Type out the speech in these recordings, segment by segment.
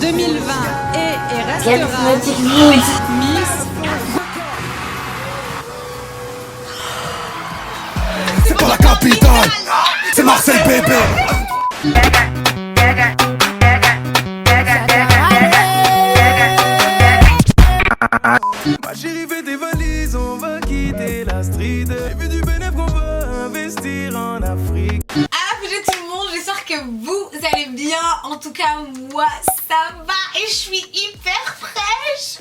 2020 et restera Charismatic Mood. Miss. C'est pas la capitale, c'est Marseille bébé. Ma chérie fait tes valises, on va quitter la street. J'ai vu du bénéfice qu'on va investir en Afrique. Salut tout le monde, j'espère que vous allez bien. En tout cas moi ça va et je suis hyper fraîche.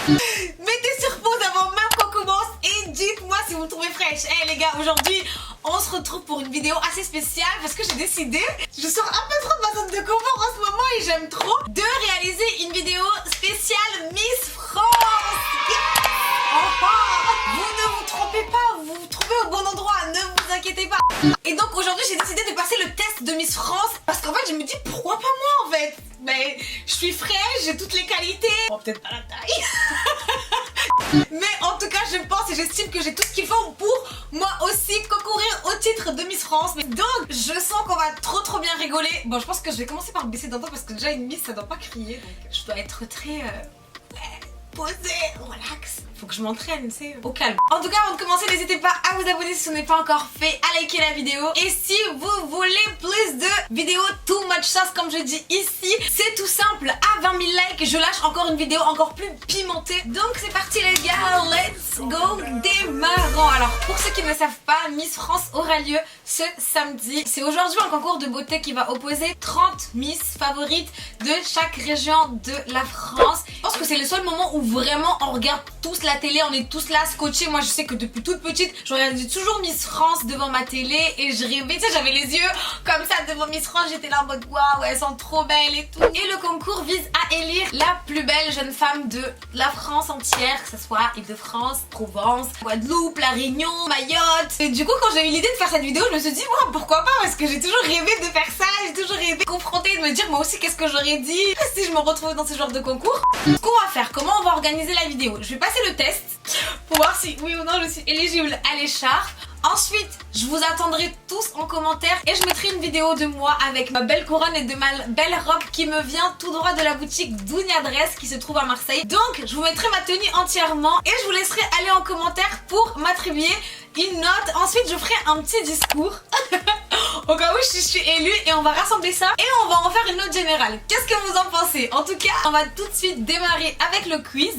Mettez sur pause avant même qu'on commence et dites-moi si vous me trouvez fraîche. Les gars, aujourd'hui on se retrouve pour une vidéo assez spéciale parce que j'ai décidé, je sors un peu trop de ma zone de confort en ce moment et j'aime trop, de réaliser une vidéo spéciale Miss France. Vous ne vous trompez pas, vous vous trouvez au bon endroit, ne vous inquiétez pas. Et donc aujourd'hui j'ai décidé de passer le test de Miss France parce qu'en fait je me dis pourquoi pas moi en fait. Mais je suis fraîche, j'ai toutes les qualités. Bon, peut-être pas la taille. Mais en tout cas je pense et j'estime que j'ai tout ce qu'il faut pour moi aussi concourir au titre de Miss France. Mais donc je sens qu'on va trop bien rigoler. Bon, je pense que je vais commencer par baisser d'un ton parce que déjà une Miss ça doit pas crier. Donc je dois être très posée, relax. Faut que je m'entraîne, tu sais, au calme. En tout cas, avant de commencer, n'hésitez pas à vous abonner si ce n'est pas encore fait, à liker la vidéo. Et si vous voulez plus de vidéos too much sauce, comme je dis ici, c'est tout simple. À 20 000 likes, je lâche encore une vidéo encore plus pimentée. Donc c'est parti les gars, let's go, démarrons. Alors pour ceux qui ne savent pas, Miss France aura lieu ce samedi. C'est aujourd'hui un concours de beauté qui va opposer 30 Miss favorites de chaque région de la France. Je pense que c'est le seul moment où vraiment on regarde tous la télé, on est tous là scotchés. Moi je sais que depuis toute petite je regardais toujours Miss France devant ma télé et je rêvais, tu sais, j'avais les yeux comme ça devant Miss France, j'étais là en mode waouh, elles sont trop belles et tout. Et le concours vise à élire la plus belle jeune femme de la France entière, que ce soit Île-de-France, Provence, Guadeloupe, La Réunion, Mayotte. Et du coup quand j'ai eu l'idée de faire cette vidéo je me suis dit wow, pourquoi pas, parce que j'ai toujours rêvé de faire ça, j'ai toujours rêvé de confronter, de me dire moi aussi qu'est-ce que j'aurais dit si je me retrouvais dans ce genre de concours. Ce qu'on va faire, comment on va organiser la vidéo, je vais passer le test pour voir si oui ou non je suis éligible à l'écharpe. Ensuite, je vous attendrai tous en commentaire et je mettrai une vidéo de moi avec ma belle couronne et de ma belle robe qui me vient tout droit de la boutique Dounia Dress qui se trouve à Marseille. Donc, je vous mettrai ma tenue entièrement et je vous laisserai aller en commentaire pour m'attribuer une note. Ensuite, je ferai un petit discours au cas où je suis élue et on va rassembler ça et on va en faire une note générale. Qu'est-ce que vous en pensez? En tout cas, on va tout de suite démarrer avec le quiz.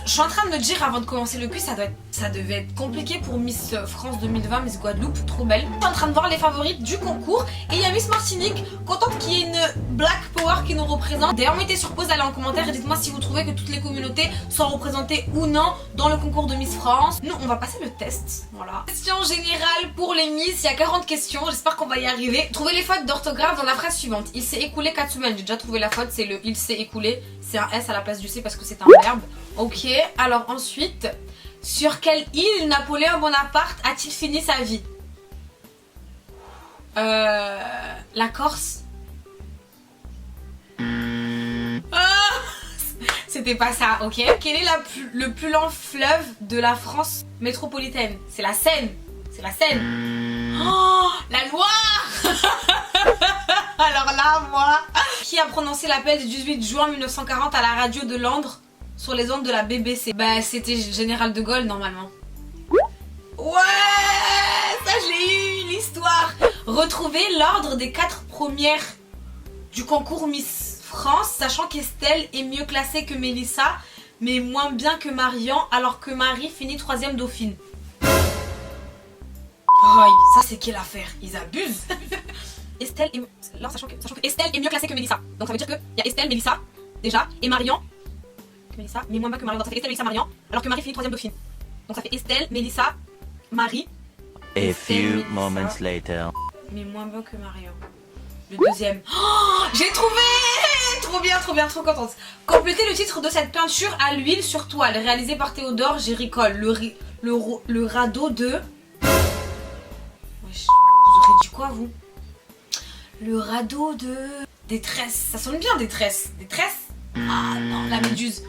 Je suis en train de me dire avant de commencer le quiz, ça devait être compliqué pour Miss France 2020, Miss Guadeloupe, trop belle. Je suis en train de voir les favorites du concours et il y a Miss Martinique, contente qu'il y ait une Black Power qui nous représente. D'ailleurs mettez sur pause, allez en commentaire et dites-moi si vous trouvez que toutes les communautés sont représentées ou non dans le concours de Miss France. Nous on va passer le test, voilà. Question générale pour les Miss, il y a 40 questions, j'espère qu'on va y arriver. Trouvez les fautes d'orthographe dans la phrase suivante. Il s'est écoulé 4 semaines, j'ai déjà trouvé la faute, c'est le il s'est écoulé. C'est un S à la place du C parce que c'est un verbe. Ok, alors ensuite, sur quelle île Napoléon Bonaparte a-t-il fini sa vie? La Corse. C'était pas ça, ok. Quel est le plus long fleuve de la France métropolitaine? C'est la Seine. C'est la Seine. Oh, la Loire. Alors là, moi... Qui a prononcé l'appel du 18 juin 1940 à la radio de Londres sur les ondes de la BBC? Bah c'était Général de Gaulle normalement. Ouais, ça je l'ai eu, l'histoire. Retrouvez l'ordre des 4 premières du concours Miss France, sachant qu'Estelle est mieux classée que Mélissa, mais moins bien que Marion, alors que Marie finit 3e dauphine. Oh, ça c'est quelle affaire? Ils abusent. Estelle est... Alors, sachant que Estelle est mieux classée que Mélissa. Donc ça veut dire qu'il y a Estelle, Mélissa, déjà, et Marion. Mélissa, mais moins bas que Marion. Donc ça fait Estelle, Mélissa, Marion. Alors que Marie finit 3e dauphine. Donc ça fait Estelle, Mélissa, Marie. A few moments later. Mais moins bas que Marion. Le deuxième. Oh, j'ai trouvé! Trop bien, trop contente. Complétez le titre de cette peinture à l'huile sur toile, réalisée par Théodore Géricole. Le radeau de... Wesh, vous aurez dit quoi vous? Le radeau de... Détresse. Ça sonne bien, détresse. Détresse? Ah non, la méduse.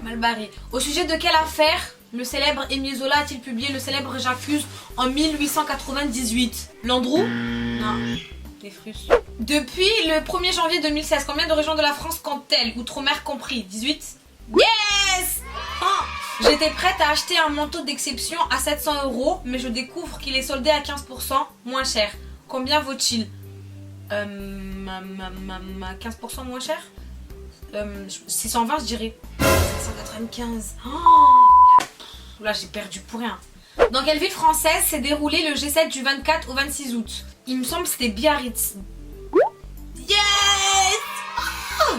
Mal barré. Au sujet de quelle affaire le célèbre Émile Zola a-t-il publié le célèbre J'accuse en 1898? Landru? Non. Les Frusses. Depuis le 1er janvier 2016, combien de régions de la France comptent-elles? Outre-mer compris. 18. Yes! Oh, j'étais prête à acheter un manteau d'exception à 700 €, mais je découvre qu'il est soldé à 15% moins cher. Combien vaut-il? 15% moins cher? 620 je dirais. 595. Oh, là j'ai perdu pour rien. Dans quelle ville française s'est déroulé le G7 du 24 au 26 août? Il me semble que c'était Biarritz. Yes! Oh,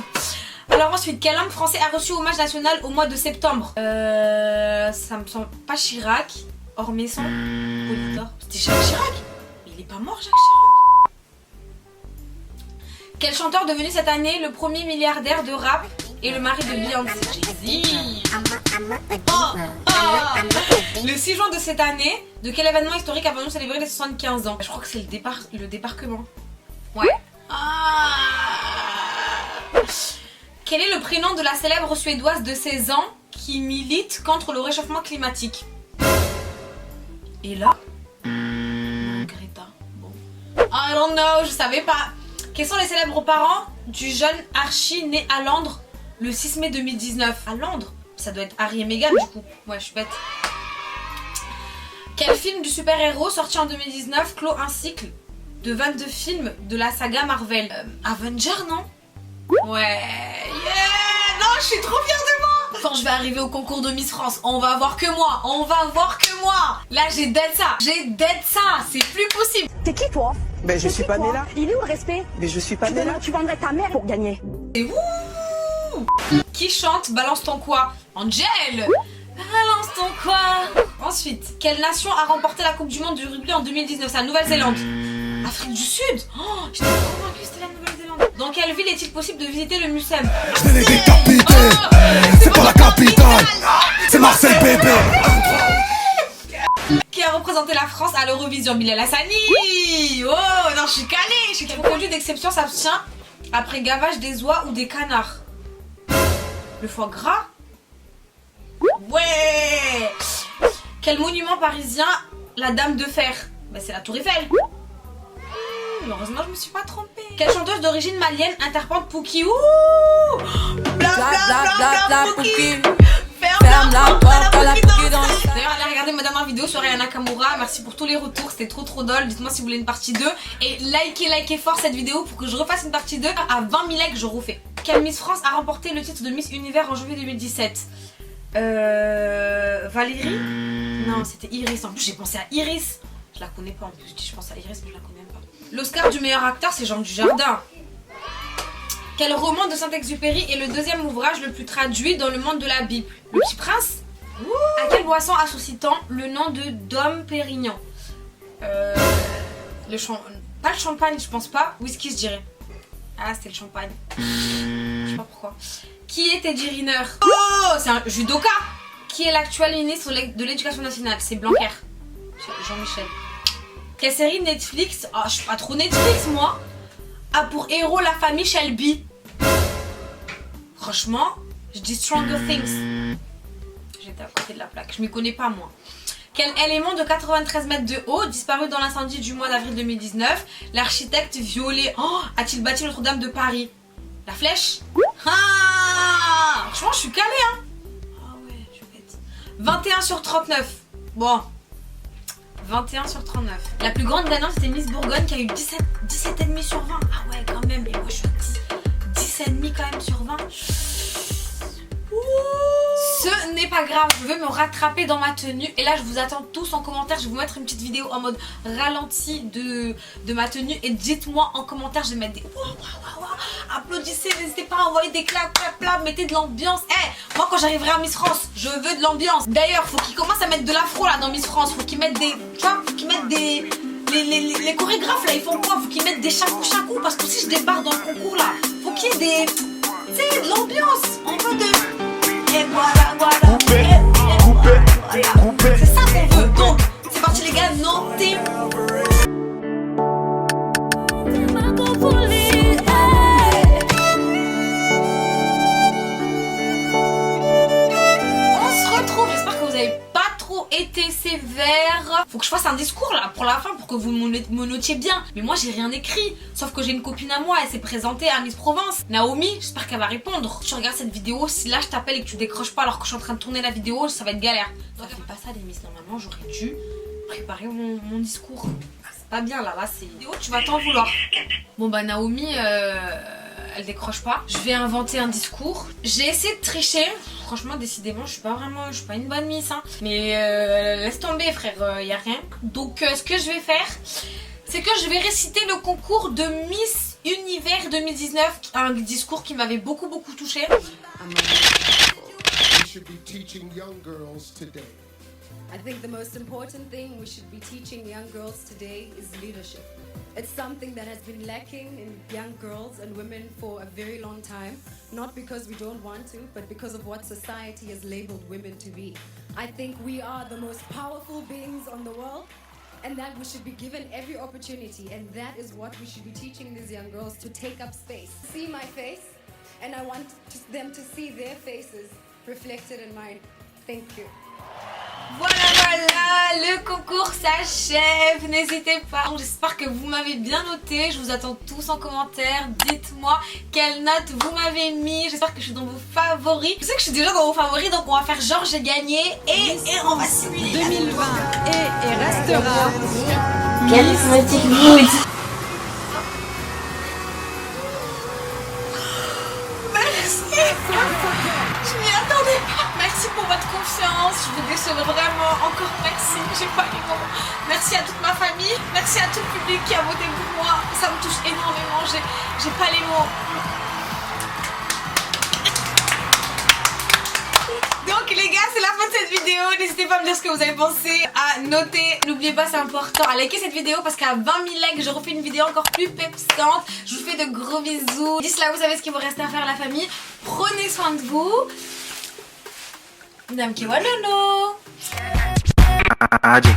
alors ensuite, quel homme français a reçu hommage national au mois de septembre? Ça me semble pas Chirac. Ormesson. Polydor. C'était Jacques Chirac? Mais il est pas mort Jacques Chirac. Quel chanteur devenu cette année le premier milliardaire de rap et le mari de Beyoncé? Le 6 juin de cette année, de quel événement historique avons-nous célébré les 75 ans? Je crois que c'est le débarquement. Ouais. Quel est le prénom de la célèbre Suédoise de 16 ans qui milite contre le réchauffement climatique? Et là Greta. Bon. I don't know, je savais pas. Quels sont les célèbres parents du jeune Archie né à Londres le 6 mai 2019? À Londres? Ça doit être Harry et Meghan du coup. Ouais, je suis bête. Quel film du super-héros sorti en 2019 clôt un cycle de 22 films de la saga Marvel? Avenger, non? Ouais. Yeah! Non, je suis trop fière de moi! Quand je vais arriver au concours de Miss France, on va voir que moi. On va voir que moi. Là, j'ai dead ça. J'ai dead ça. C'est plus possible. T'es qui toi? Ben je suis pas né là. Il est où le respect? Mais je suis pas né là. Tu vendrais ta mère pour gagner. Et wouh! Qui chante Balance ton quoi? Angel! Balance ton quoi? Ensuite, quelle nation a remporté la Coupe du Monde du rugby en 2019? C'est la Nouvelle-Zélande. Afrique du Sud? Oh, j'étais convaincue que c'était la Nouvelle-Zélande. Dans quelle ville est-il possible de visiter le Mucem? Je vais les décapiter. C'est pas la capitale, c'est Marseille bébé. Qui a représenté la France à l'Eurovision? Bilal Hassani. Oh non, je suis calée. Je suis calée. Le conduit d'exception s'abstient après gavage des oies ou des canards. Le foie gras? Ouais. Quel monument parisien la Dame de Fer? Ben, c'est la Tour Eiffel. Heureusement, je me suis pas trompée. Quelle chanteuse d'origine malienne interprète Pouki? Ouh, bla bla bla bla Pouki. Ferme la porte à la Pouki dans le... D'ailleurs, allez regarder ma dernière vidéo sur Aya Nakamura. Merci pour tous les retours, c'était trop drôle. Dites-moi si vous voulez une partie 2. Et likez fort cette vidéo pour que je refasse une partie 2. À 20 000 likes, je refais. Quelle Miss France a remporté le titre de Miss Univers en janvier 2017? Valérie? Non, c'était Iris. En plus, j'ai pensé à Iris. Je la connais pas en plus. Je pense à Iris, mais je la connais pas. L'Oscar du meilleur acteur, c'est Jean Dujardin. Quel roman de Saint-Exupéry est le deuxième ouvrage le plus traduit dans le monde de la Bible? Le Petit Prince? À quelle boisson associe-t-on le nom de Dom Pérignon? Pas le champagne, je pense pas. Whisky, je dirais. Ah, c'était le champagne. Je sais pas pourquoi. Qui est Teddy Riner? Oh, c'est un judoka. Qui est l'actuel ministre de l'Éducation nationale? C'est Blanquer. Jean-Michel. Quelle série Netflix? Ah, je suis pas trop Netflix, moi. A pour héros la famille Shelby. Franchement, je dis Stranger Things. J'étais à côté de la plaque. Je m'y connais pas, moi. Quel élément de 93 mètres de haut, disparu dans l'incendie du mois d'avril 2019, l'architecte violé a-t-il bâti Notre-Dame de Paris? La flèche? Ah, franchement, je suis calée, hein. Ah ouais, je suis bête. 21 sur 39. Bon. 21 sur 39. La plus grande gagnante c'était Miss Bourgogne qui a eu 17,5 sur 20. Ah ouais, quand même. Et moi je suis à 10,5 quand même sur 20. Ouh. Ce n'est pas grave, je veux me rattraper dans ma tenue. Et là je vous attends tous en commentaire. Je vais vous mettre une petite vidéo en mode ralenti de ma tenue. Et dites-moi en commentaire, je vais mettre des applaudissez, n'hésitez pas à envoyer des claps, mettez de l'ambiance. Moi quand j'arriverai à Miss France, je veux de l'ambiance. D'ailleurs, faut qu'ils commencent à mettre de l'afro là dans Miss France. Faut qu'ils mettent des, tu vois, faut qu'ils mettent des, les chorégraphes là, ils font quoi? Faut qu'ils mettent des chacou parce que si je débarque dans le concours là, faut qu'il y ait des, tu sais, de l'ambiance. On veut de, et voilà. C'est ça qu'on veut. Donc, c'est parti les gars, non team. J'espère que vous n'avez pas trop été sévère. Faut que je fasse un discours là pour la fin pour que vous me notiez bien. Mais moi j'ai rien écrit. Sauf que j'ai une copine à moi, elle s'est présentée à Miss Provence. Naomi, j'espère qu'elle va répondre. Si tu regardes cette vidéo, si là je t'appelle et que tu décroches pas alors que je suis en train de tourner la vidéo, ça va être galère. Ça fait pas ça les Miss, normalement j'aurais dû préparer mon discours. C'est pas bien là c'est vidéo, tu vas t'en vouloir. Bon bah Naomi, elle décroche pas. Je vais inventer un discours. J'ai essayé de tricher. Franchement, décidément, je suis pas une bonne Miss. Hein. Mais laisse tomber, frère, y a rien. Donc, ce que je vais faire, c'est que je vais réciter le concours de Miss Univers 2019. Un discours qui m'avait beaucoup touché. We should be teaching young girls today. I think the most important thing we should be teaching young girls today is leadership. It's something that has been lacking in young girls and women for a very long time, not because we don't want to, but because of what society has labeled women to be. I think we are the most powerful beings on the world, and that we should be given every opportunity, and that is what we should be teaching these young girls, to take up space. See my face, and I want them to see their faces reflected in mine. Thank you. Voilà, le concours s'achève, n'hésitez pas. J'espère que vous m'avez bien noté, je vous attends tous en commentaire. Dites-moi quelle note vous m'avez mis, j'espère que je suis dans vos favoris. Je sais que je suis déjà dans vos favoris, donc on va faire genre j'ai gagné et on va simuler 2020 est et restera. Charismatic Mood. Merci. Je m'y attendais pas. Merci pour votre confiance. Je vous déçois vraiment. Encore merci. J'ai pas les mots. Merci à toute ma famille. Merci à tout le public qui a voté pour moi. Ça me touche énormément. J'ai pas les mots. Donc les gars, c'est la fin de cette vidéo. N'hésitez pas à me dire ce que vous avez pensé, à noter. N'oubliez pas, c'est important, à liker cette vidéo parce qu'à 20 000 likes, je refais une vidéo encore plus pepsante. Je vous fais de gros bisous. D'ici là, vous savez ce qu'il vous reste à faire, la famille. Prenez soin de vous. Namki Walono. Aji.